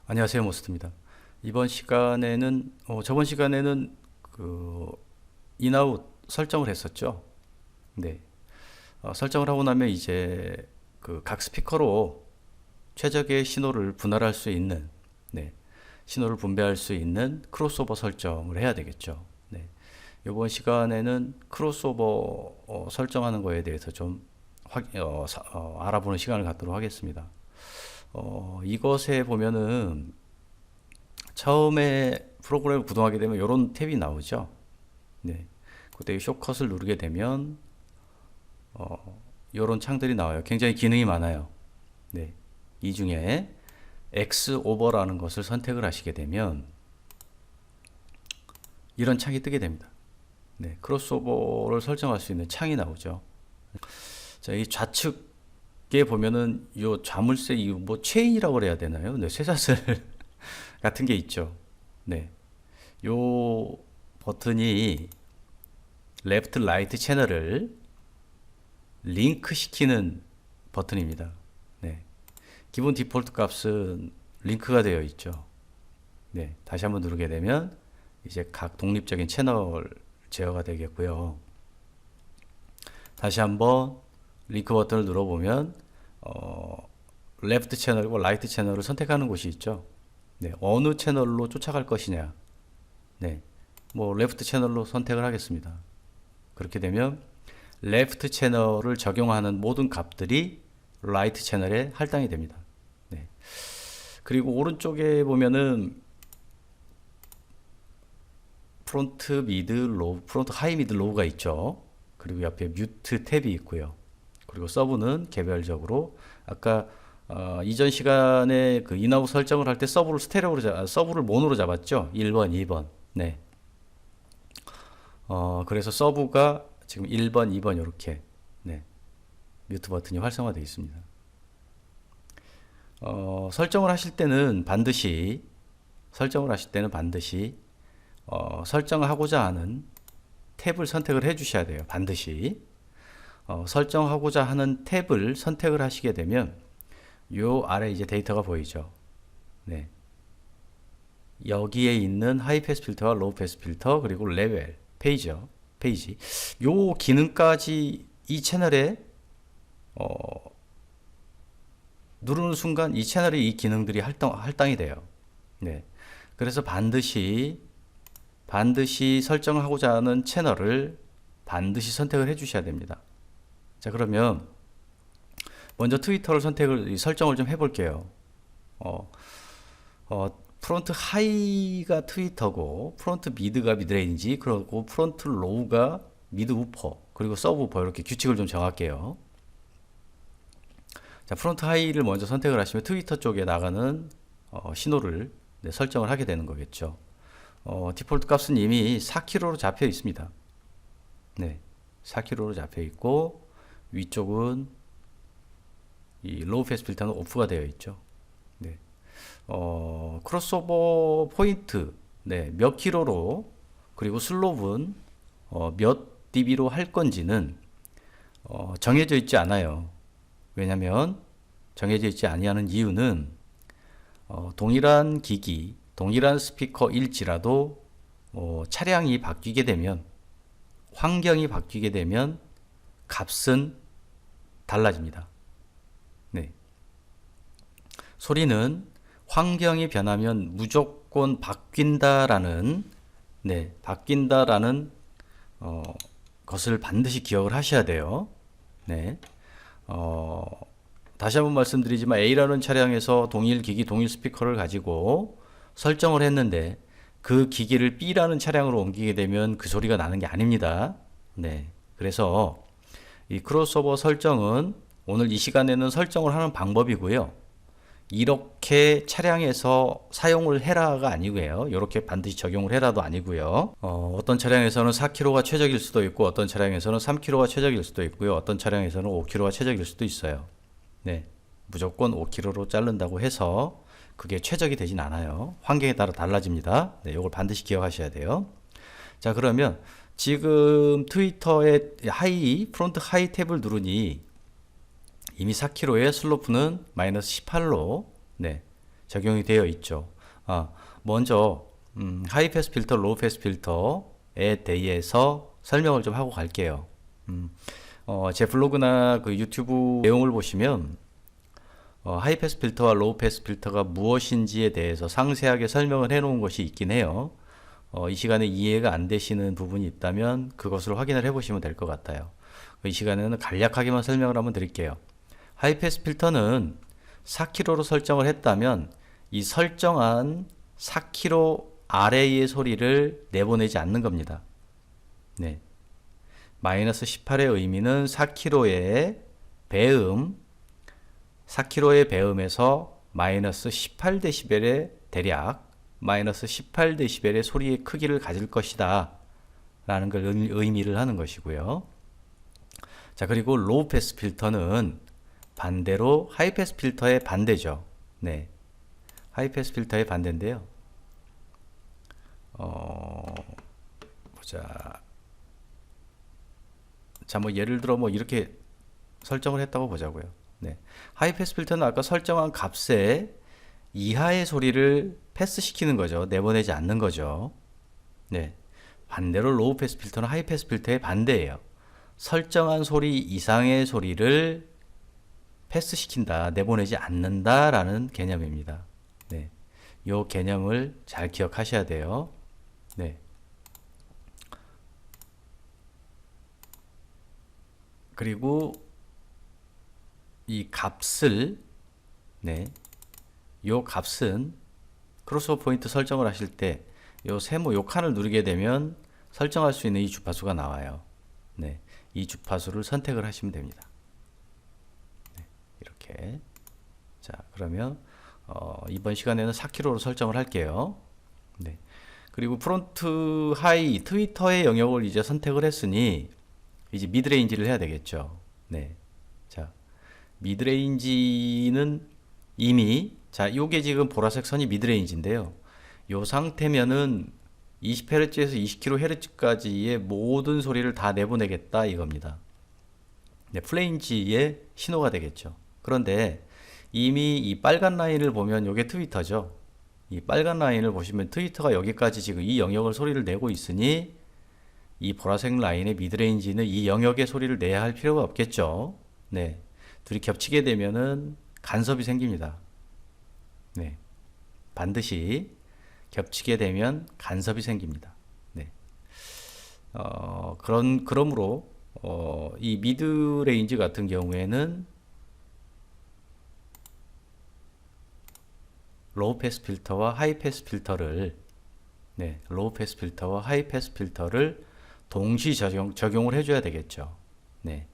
안녕하세요, 모스트입니다. 이번 시간에는 저번 시간에는 인아웃 설정을 했었죠. 네, 설정을 하고 나면 이제 각 스피커로 최적의 신호를 분할할 수 있는, 네, 신호를 분배할 수 있는 크로스오버 설정을 해야 되겠죠. 네, 이번 시간에는 크로스오버 설정하는 거에 대해서 좀 알아보는 시간을 갖도록 하겠습니다. 이것에 보면은 처음에 프로그램을 구동하게 되면 이런 탭이 나오죠. 네. 그때 쇼컷을 누르게 되면 이런 창들이 나와요. 굉장히 기능이 많아요. 네. 이 중에 X 오버라는 것을 선택을 하시게 되면 이런 창이 뜨게 됩니다. 네. 크로스오버를 설정할 수 있는 창이 나오죠. 자, 이 좌측에 보면은 요 자물쇠 이 뭐 체인이라고 그래야 되나요? 네, 쇠사슬 같은 게 있죠. 네. 요 버튼이 레프트 라이트 채널을 링크 시키는 버튼입니다. 네. 기본 디폴트 값은 링크가 되어 있죠. 네. 다시 한번 누르게 되면 이제 각 독립적인 채널 제어가 되겠고요. 다시 한번 링크 버튼을 눌러보면 레프트 채널과 라이트 채널을 선택하는 곳이 있죠. 네. 어느 채널로 쫓아갈 것이냐. 네. 뭐 레프트 채널로 선택을 하겠습니다. 그렇게 되면 레프트 채널을 적용하는 모든 값들이 라이트 채널에 할당이 됩니다. 네. 그리고 오른쪽에 보면은 프론트 미드 로우, 프론트 하이 미드 로우가 있죠. 그리고 옆에 뮤트 탭이 있고요. 그리고 서브는 개별적으로 아까 이전 시간에 그 인아웃 설정을 할 때 서브를 서브를 모노로 잡았죠. 1번, 2번. 네. 그래서 서브가 지금 1번, 2번 이렇게 네. 뮤트 버튼이 활성화되어 있습니다. 설정을 하실 때는 반드시 설정을 하고자 하는 탭을 선택을 해 주셔야 돼요. 반드시 설정하고자 하는 탭을 선택을 하시게 되면 요 아래 이제 데이터가 보이죠. 네. 여기에 있는 하이 패스 필터와 로우 패스 필터 그리고 레벨 페이지 요 기능까지 이 채널에 누르는 순간 이 채널에 이 기능들이 할당이 돼요. 네. 그래서 반드시 설정하고자 하는 채널을 반드시 선택을 해 주셔야 됩니다. 자, 그러면 먼저 트위터를 설정을 좀 해볼게요. 프론트 하이가 트위터고 프론트 미드가 미드레인지 그리고 프론트 로우가 미드 우퍼 그리고 서브 우퍼 이렇게 규칙을 좀 정할게요. 자, 프론트 하이를 먼저 선택을 하시면 트위터 쪽에 나가는 신호를 설정을 하게 되는 거겠죠. 디폴트 값은 이미 4kHz로 잡혀 있습니다. 네, 4kHz로 잡혀 있고 위쪽은 이 로우 패스 필터는 오프가 되어 있죠. 네. 크로스오버 포인트 네, 몇 킬로로 그리고 슬롭은 몇 dB로 할 건지는 정해져 있지 않아요. 왜냐하면 정해져 있지 아니하는 이유는 동일한 기기, 동일한 스피커일지라도 차량이 바뀌게 되면 환경이 바뀌게 되면 값은 달라집니다. 네. 소리는 환경이 변하면 무조건 바뀐다라는 것을 반드시 기억을 하셔야 돼요. 네. 다시 한번 말씀드리지만 A라는 차량에서 동일 기기, 동일 스피커를 가지고 설정을 했는데 그 기기를 B라는 차량으로 옮기게 되면 그 소리가 나는 게 아닙니다. 네. 그래서 이 크로스오버 설정은 오늘 이 시간에는 설정을 하는 방법이고요. 이렇게 차량에서 사용을 해라가 아니고요. 이렇게 반드시 적용을 해라도 아니고요. 어떤 차량에서는 4kg가 최적일 수도 있고 어떤 차량에서는 3kg가 최적일 수도 있고요. 어떤 차량에서는 5kg가 최적일 수도 있어요. 네, 무조건 5kg로 자른다고 해서 그게 최적이 되진 않아요. 환경에 따라 달라집니다. 네, 이걸 반드시 기억하셔야 돼요. 자, 그러면 지금 트위터의 프론트 하이 탭을 누르니 이미 4kg의 슬로프는 마이너스 18로 네, 적용이 되어 있죠. 먼저 하이 패스 필터, 로우 패스 필터에 대해서 설명을 좀 하고 갈게요. 제 블로그나 그 유튜브 내용을 보시면 하이 패스 필터와 로우 패스 필터가 무엇인지에 대해서 상세하게 설명을 해 놓은 것이 있긴 해요. 이 시간에 이해가 안 되시는 부분이 있다면 그것을 확인을 해 보시면 될 것 같아요. 이 시간에는 간략하게만 설명을 한번 드릴게요. 하이 패스 필터는 4kHz로 설정을 했다면 이 설정한 4kHz 아래의 소리를 내보내지 않는 겁니다. 네. 마이너스 18의 의미는 4kHz의 배음, 4kHz의 배음에서 마이너스 18dB의 대략 마이너스 18dB의 소리의 크기를 가질 것이다 라는 걸 의미를 하는 것이고요. 자, 그리고 로우 패스 필터는 반대로 하이 패스 필터의 반대죠. 네. 하이 패스 필터의 반대인데요. 보자. 자, 뭐 예를 들어 뭐 이렇게 설정을 했다고 보자고요. 네. 하이 패스 필터는 아까 설정한 값에 이하의 소리를 패스시키는 거죠. 내보내지 않는 거죠. 네. 반대로 로우 패스 필터는 하이 패스 필터의 반대예요. 설정한 소리 이상의 소리를 패스시킨다, 내보내지 않는다 라는 개념입니다. 네. 요 개념을 잘 기억하셔야 돼요. 네. 그리고 이 값을, 네. 요 값은 크로스오버 포인트 설정을 하실 때 요 세모 요 칸을 누르게 되면 설정할 수 있는 이 주파수가 나와요. 네. 이 주파수를 선택을 하시면 됩니다. 네. 이렇게. 자, 그러면 이번 시간에는 4kHz로 설정을 할게요. 네. 그리고 프론트 하이 트위터의 영역을 이제 선택을 했으니 이제 미드레인지를 해야 되겠죠. 네. 자, 미드레인지는 이미, 자, 요게 지금 보라색 선이 미드레인지인데요. 요 상태면은 20Hz에서 20kHz까지의 모든 소리를 다 내보내겠다 이겁니다. 네, 플레인지의 신호가 되겠죠. 그런데 이미 이 빨간 라인을 보면 요게 트위터죠. 이 빨간 라인을 보시면 트위터가 여기까지 지금 이 영역을 소리를 내고 있으니 이 보라색 라인의 미드레인지는 이 영역의 소리를 내야 할 필요가 없겠죠. 네. 둘이 겹치게 되면은 간섭이 생깁니다. 네. 반드시 겹치게 되면 간섭이 생깁니다. 네. 그러므로 이 미드레인지 같은 경우에는 로우 패스 필터와 하이 패스 필터를, 네, 로우 패스 필터와 하이 패스 필터를 동시 적용을 해줘야 되겠죠. 네.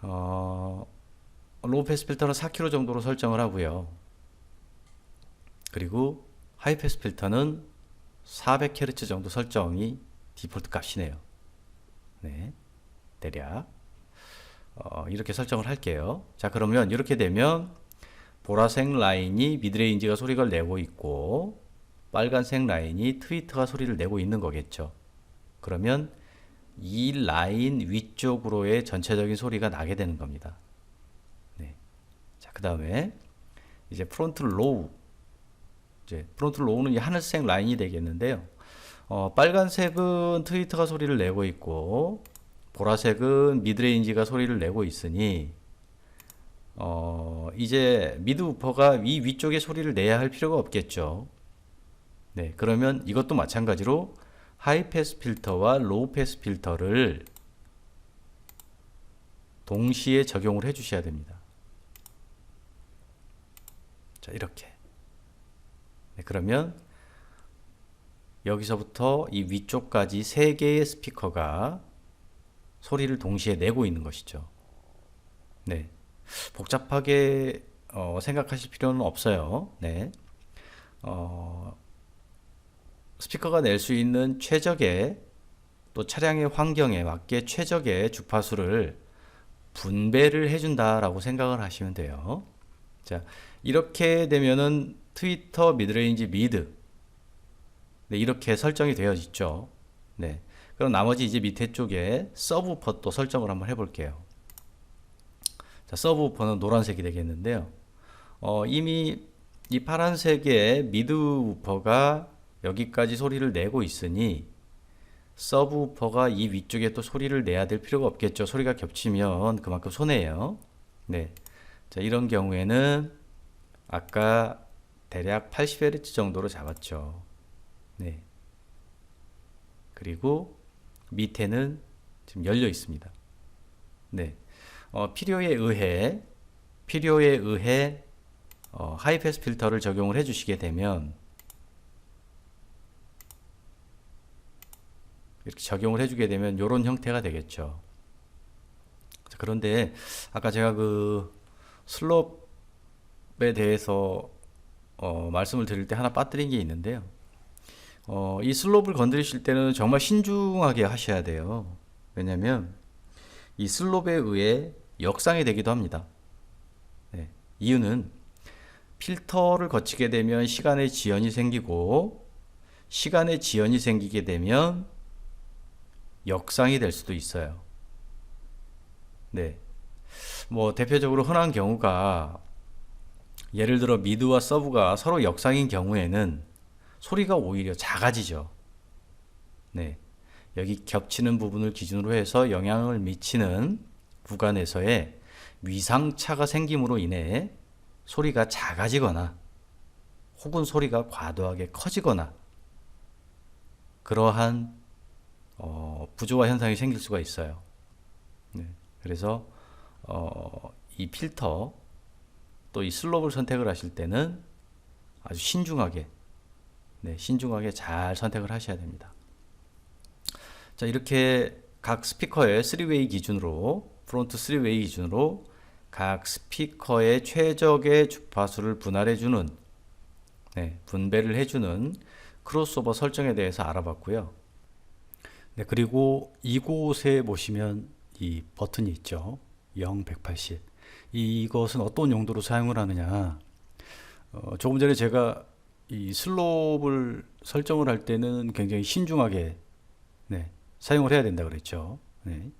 로우 패스 필터는 4kHz 정도로 설정을 하고요. 그리고 하이 패스 필터는 400Hz 정도 설정이 디폴트 값이네요. 네. 대략 이렇게 설정을 할게요. 자, 그러면 이렇게 되면 보라색 라인이 미드레인지가 소리를 내고 있고 빨간색 라인이 트위터가 소리를 내고 있는 거겠죠. 그러면 이 라인 위쪽으로의 전체적인 소리가 나게 되는 겁니다. 네. 자, 그 다음에 이제 프론트 로우. 이제 프론트 로우는 이 하늘색 라인이 되겠는데요. 빨간색은 트위터가 소리를 내고 있고 보라색은 미드레인지가 소리를 내고 있으니 이제 미드 우퍼가 이 위쪽에 소리를 내야 할 필요가 없겠죠. 네, 그러면 이것도 마찬가지로 하이 패스 필터와 로우 패스 필터를 동시에 적용을 해 주셔야 됩니다. 자, 이렇게. 네, 그러면 여기서부터 이 위쪽까지 3개의 스피커가 소리를 동시에 내고 있는 것이죠. 네. 복잡하게 생각하실 필요는 없어요. 네. 스피커가 낼 수 있는 최적의, 또 차량의 환경에 맞게 최적의 주파수를 분배를 해준다라고 생각을 하시면 돼요. 자, 이렇게 되면은 트위터 미드레인지 미드, 네, 이렇게 설정이 되어 있죠. 네. 그럼 나머지 이제 밑에 쪽에 서브우퍼 또 설정을 한번 해볼게요. 자, 서브우퍼는 노란색이 되겠는데요. 이미 이 파란색의 미드 우퍼가 여기까지 소리를 내고 있으니 서브 우퍼가 이 위쪽에 또 소리를 내야 될 필요가 없겠죠. 소리가 겹치면 그만큼 손해예요. 네. 자, 이런 경우에는 아까 대략 80Hz 정도로 잡았죠. 네. 그리고 밑에는 지금 열려 있습니다. 네. 필요에 의해 하이패스 필터를 적용을 해 주시게 되면 이렇게 적용을 해주게 되면 이런 형태가 되겠죠. 그런데 아까 제가 그 슬롭에 대해서 말씀을 드릴 때 하나 빠뜨린 게 있는데요. 이 슬롭을 건드리실 때는 정말 신중하게 하셔야 돼요. 왜냐하면 이 슬롭에 의해 역상이 되기도 합니다. 네. 이유는 필터를 거치게 되면 시간의 지연이 생기고, 시간의 지연이 생기게 되면 역상이 될 수도 있어요. 네. 뭐 대표적으로 흔한 경우가, 예를 들어 미드와 서브가 서로 역상인 경우에는 소리가 오히려 작아지죠. 네. 여기 겹치는 부분을 기준으로 해서 영향을 미치는 구간에서의 위상차가 생김으로 인해 소리가 작아지거나 혹은 소리가 과도하게 커지거나 그러한 부조화 현상이 생길 수가 있어요. 네. 그래서 이 필터 또 이 슬롭을 선택을 하실 때는 아주 신중하게, 네, 신중하게 잘 선택을 하셔야 됩니다. 자, 이렇게 각 스피커의 3웨이 기준으로, 프론트 3웨이 기준으로 각 스피커의 최적의 주파수를 분할해주는, 네, 분배를 해주는 크로스오버 설정에 대해서 알아봤고요. 네, 그리고 이곳에 보시면 이 버튼이 있죠. 0, 180. 이것은 어떤 용도로 사용을 하느냐. 조금 전에 제가 이 슬롭을 설정을 할 때는 굉장히 신중하게, 네, 사용을 해야 된다 그랬죠. 네.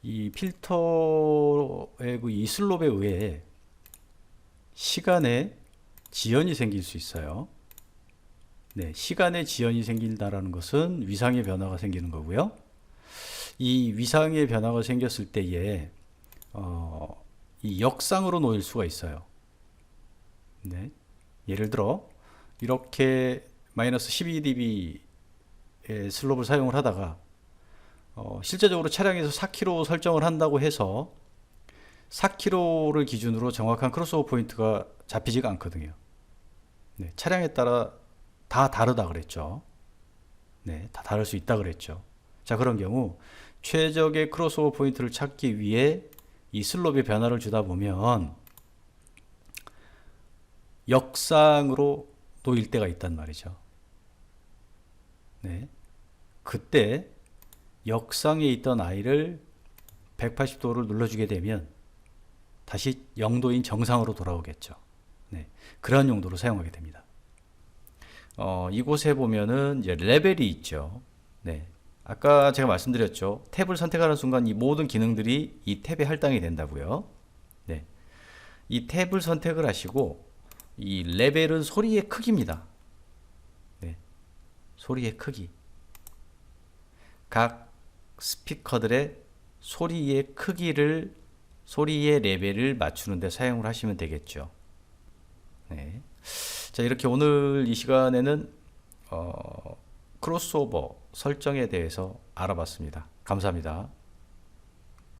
이 필터의 이 슬롭에 의해 시간에 지연이 생길 수 있어요. 네, 시간에 지연이 생긴다라는 것은 위상의 변화가 생기는 거고요. 이 위상의 변화가 생겼을 때에 이 역상으로 놓일 수가 있어요. 네. 예를 들어 이렇게 마이너스 12dB의 슬롭을 사용을 하다가 실제적으로 차량에서 4km 설정을 한다고 해서 4km를 기준으로 정확한 크로스오버 포인트가 잡히지가 않거든요. 네, 차량에 따라 다 다르다 그랬죠. 네, 다 다를 수 있다 그랬죠. 자, 그런 경우 최적의 크로스오버 포인트를 찾기 위해 이 슬롭의 변화를 주다 보면 역상으로 놓일 때가 있단 말이죠. 네, 그때 역상에 있던 아이를 180도를 눌러주게 되면 다시 0도인 정상으로 돌아오겠죠. 네, 그런 용도로 사용하게 됩니다. 이곳에 보면은 이제 레벨이 있죠. 네, 아까 제가 말씀드렸죠. 탭을 선택하는 순간 이 모든 기능들이 이 탭에 할당이 된다고요. 네, 이 탭을 선택을 하시고 이 레벨은 소리의 크기입니다. 네, 소리의 크기. 각 스피커들의 소리의 크기를, 소리의 레벨을 맞추는 데 사용을 하시면 되겠죠. 네. 자, 이렇게 오늘 이 시간에는 크로스오버 설정에 대해서 알아봤습니다. 감사합니다.